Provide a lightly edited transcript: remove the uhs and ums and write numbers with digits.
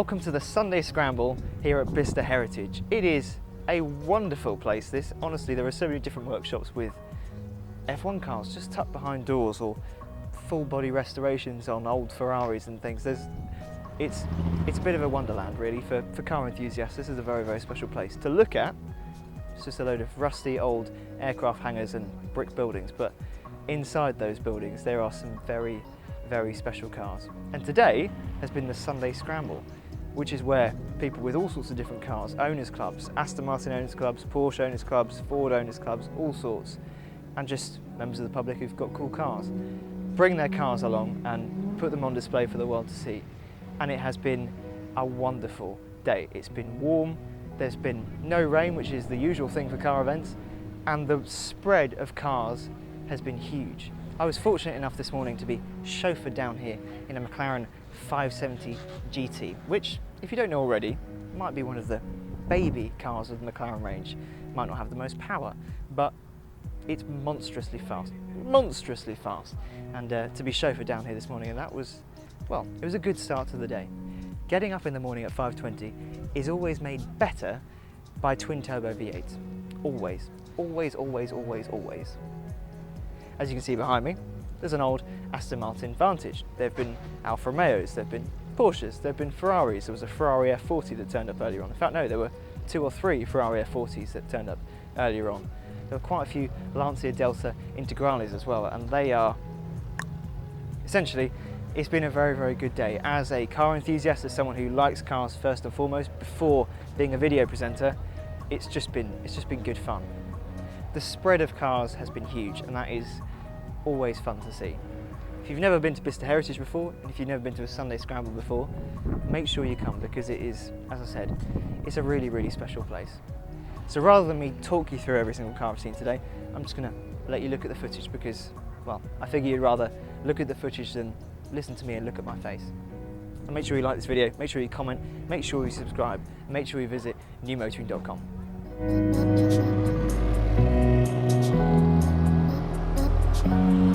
Welcome to the Sunday Scramble here at Bicester Heritage. It is a wonderful place, this. Honestly, there are so many different workshops with F1 cars just tucked behind doors, or full body restorations on old Ferraris and things. It's a bit of a wonderland really for car enthusiasts. This is a very, very special place to look at. It's just a load of rusty old aircraft hangars and brick buildings, but inside those buildings there are some very, very special cars. And today has been the Sunday Scramble, which is where people with all sorts of different cars, owners clubs, Aston Martin owners clubs, Porsche owners clubs, Ford owners clubs, all sorts, and just members of the public who've got cool cars, bring their cars along and put them on display for the world to see. And it has been a wonderful day. It's been warm, there's been no rain, which is the usual thing for car events, and the spread of cars has been huge. I was fortunate enough this morning to be chauffeured down here in a McLaren 570 GT, which, if you don't know already, might be one of the baby cars of the McLaren range. Might not have the most power, but it's monstrously fast, and to be chauffeured down here this morning, and that was, well, it was a good start to the day. Getting up in the morning at 5:20 is always made better by twin turbo V8s. Always, always, always, always, always. As you can see behind me, there's an old Aston Martin Vantage. There have been Alfa Romeos, there have been Porsches, there have been Ferraris. There was a Ferrari F40 that turned up earlier on. In fact, no, there were 2 or 3 Ferrari F40s that turned up earlier on. There were quite a few Lancia Delta Integrales as well, and they are, essentially, it's been a very, very good day. As a car enthusiast, as someone who likes cars first and foremost, before being a video presenter, it's just been good fun. The spread of cars has been huge, and that is always fun to see. If you've never been to Bicester Heritage before, and if you've never been to a Sunday Scramble before, make sure you come, because it is, as I said, it's a really, really special place. So rather than me talk you through every single car I've seen today, I'm just going to let you look at the footage, because, well, I figure you'd rather look at the footage than listen to me and look at my face. And make sure you like this video, make sure you comment, make sure you subscribe, and make sure you visit newmotoring.com. Thank you.